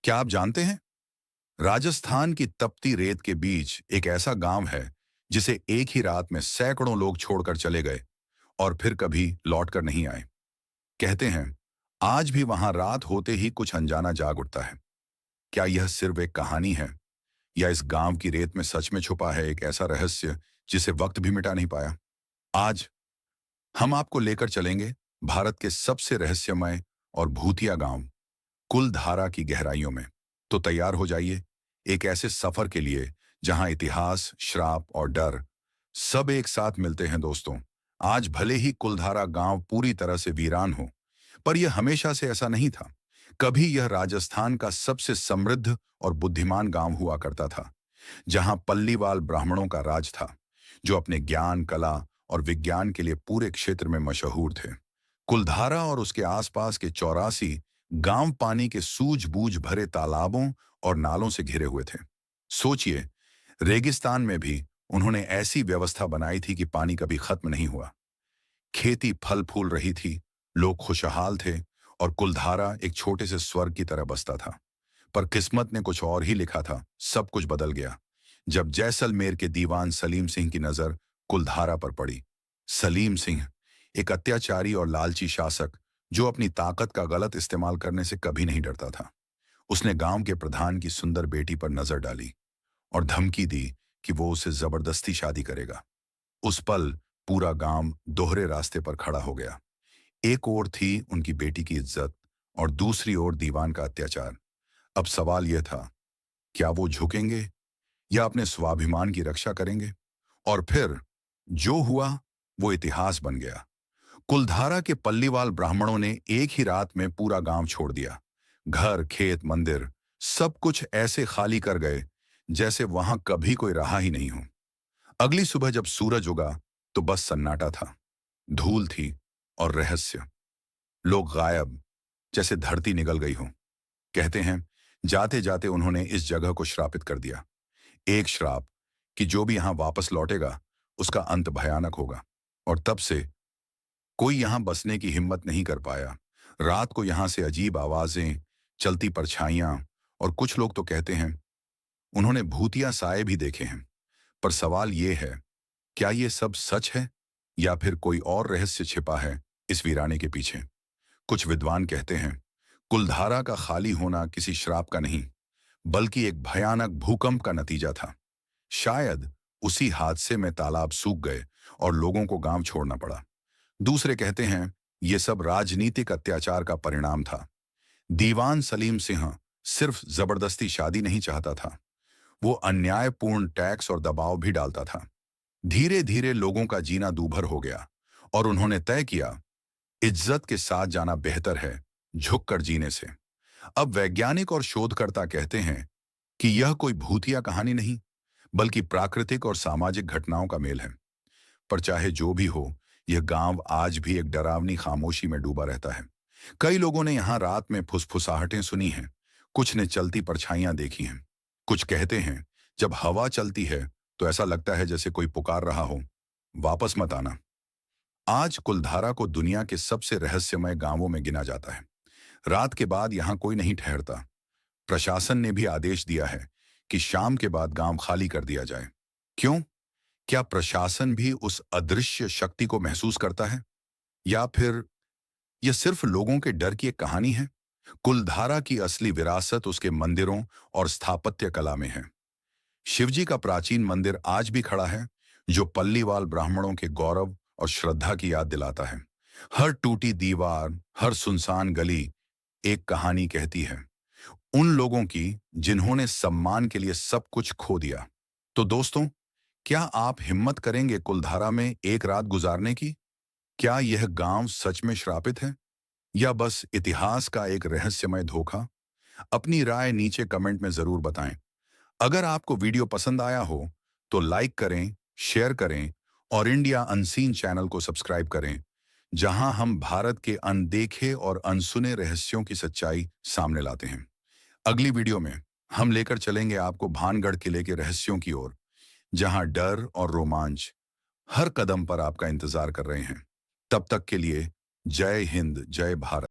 क्या आप जानते हैं, राजस्थान की तपती रेत के बीच एक ऐसा गांव है जिसे एक ही रात में सैकड़ों लोग छोड़कर चले गए और फिर कभी लौटकर नहीं आए। कहते हैं, आज भी वहां रात होते ही कुछ अनजाना जाग उठता है। क्या यह सिर्फ एक कहानी है, या इस गांव की रेत में सच में छुपा है एक ऐसा रहस्य जिसे वक्त भी मिटा नहीं पाया? आज हम आपको लेकर चलेंगे भारत के सबसे रहस्यमय और भूतिया गांव कुलधारा की गहराइयों में। तो तैयार हो जाइए एक ऐसे सफर के लिए जहां इतिहास, श्राप और डर सब एक साथ मिलते हैं। दोस्तों, आज भले ही कुलधारा गांव पूरी तरह से वीरान हो, पर यह हमेशा से ऐसा नहीं था। कभी यह राजस्थान का सबसे समृद्ध और बुद्धिमान गांव हुआ करता था, जहां पल्लीवाल ब्राह्मणों का राज था, जो अपने ज्ञान, कला और विज्ञान के लिए पूरे क्षेत्र में मशहूर थे। कुलधारा और उसके आसपास के 84 गांव पानी के सूझबूझ भरे तालाबों और नालों से घिरे हुए थे। सोचिए, रेगिस्तान में भी उन्होंने ऐसी व्यवस्था बनाई थी कि पानी कभी खत्म नहीं हुआ। खेती फल फूल रही थी, लोग खुशहाल थे, और कुलधारा एक छोटे से स्वर्ग की तरह बसता था। पर किस्मत ने कुछ और ही लिखा था। सब कुछ बदल गया जब जैसलमेर के दीवान सलीम सिंह की नजर कुलधारा पर पड़ी। सलीम सिंह एक अत्याचारी और लालची शासक, जो अपनी ताकत का गलत इस्तेमाल करने से कभी नहीं डरता था। उसने गांव के प्रधान की सुंदर बेटी पर नजर डाली और धमकी दी कि वो उसे जबरदस्ती शादी करेगा। उस पल पूरा गांव दोहरे रास्ते पर खड़ा हो गया। एक ओर थी उनकी बेटी की इज्जत, और दूसरी ओर दीवान का अत्याचार। अब सवाल यह था, क्या वो झुकेंगे या अपने स्वाभिमान की रक्षा करेंगे? और फिर जो हुआ वो इतिहास बन गया। कुलधारा के पल्लीवाल ब्राह्मणों ने एक ही रात में पूरा गांव छोड़ दिया। घर, खेत, मंदिर, सब कुछ ऐसे खाली कर गए जैसे वहां कभी कोई रहा ही नहीं हो। अगली सुबह जब सूरज उगा तो बस सन्नाटा था, धूल थी और रहस्य। लोग गायब, जैसे धरती निगल गई हो। कहते हैं, जाते जाते उन्होंने इस जगह को श्रापित कर दिया। एक श्राप कि जो भी यहां वापस लौटेगा उसका अंत भयानक होगा। और तब से कोई यहां बसने की हिम्मत नहीं कर पाया। रात को यहां से अजीब आवाजें, चलती परछाइयां, और कुछ लोग तो कहते हैं उन्होंने भूतिया साए भी देखे हैं। पर सवाल यह है, क्या ये सब सच है, या फिर कोई और रहस्य छिपा है इस वीराने के पीछे? कुछ विद्वान कहते हैं कुलधारा का खाली होना किसी श्राप का नहीं, बल्कि एक भयानक भूकंप का नतीजा था। शायद उसी हादसे में तालाब सूख गए और लोगों को गांव छोड़ना पड़ा। दूसरे कहते हैं यह सब राजनीतिक अत्याचार का परिणाम था। दीवान सलीम सिंह सिर्फ जबरदस्ती शादी नहीं चाहता था, वो अन्यायपूर्ण टैक्स और दबाव भी डालता था। धीरे धीरे लोगों का जीना दूभर हो गया और उन्होंने तय किया, इज्जत के साथ जाना बेहतर है झुककर जीने से। अब वैज्ञानिक और शोधकर्ता कहते हैं कि यह कोई भूतिया कहानी नहीं, बल्कि प्राकृतिक और सामाजिक घटनाओं का मेल है। पर चाहे जो भी हो, यह गांव आज भी एक डरावनी खामोशी में डूबा रहता है। कई लोगों ने यहां रात में फुसफुसाहटें सुनी हैं, कुछ ने चलती परछाइयां देखी हैं। कुछ कहते हैं जब हवा चलती है तो ऐसा लगता है जैसे कोई पुकार रहा हो, वापस मत आना। आज कुलधारा को दुनिया के सबसे रहस्यमय गांवों में गिना जाता है। रात के बाद यहां कोई नहीं ठहरता। प्रशासन ने भी आदेश दिया है कि शाम के बाद गांव खाली कर दिया जाए। क्यों? क्या प्रशासन भी उस अदृश्य शक्ति को महसूस करता है, या फिर यह सिर्फ लोगों के डर की एक कहानी है? कुलधारा की असली विरासत उसके मंदिरों और स्थापत्य कला में है। शिवजी का प्राचीन मंदिर आज भी खड़ा है, जो पल्लीवाल ब्राह्मणों के गौरव और श्रद्धा की याद दिलाता है। हर टूटी दीवार, हर सुनसान गली एक कहानी कहती है, उन लोगों की जिन्होंने सम्मान के लिए सब कुछ खो दिया। तो दोस्तों, क्या आप हिम्मत करेंगे कुलधारा में एक रात गुजारने की? क्या यह गांव सच में श्रापित है, या बस इतिहास का एक रहस्यमय धोखा? अपनी राय नीचे कमेंट में जरूर बताएं। अगर आपको वीडियो पसंद आया हो तो लाइक करें, शेयर करें, और इंडिया अनसीन चैनल को सब्सक्राइब करें, जहां हम भारत के अनदेखे और अनसुने रहस्यों की सच्चाई सामने लाते हैं। अगली वीडियो में हम लेकर चलेंगे आपको भानगढ़ किले के रहस्यों की ओर, जहां डर और रोमांच हर कदम पर आपका इंतजार कर रहे हैं। तब तक के लिए जय हिंद, जय भारत।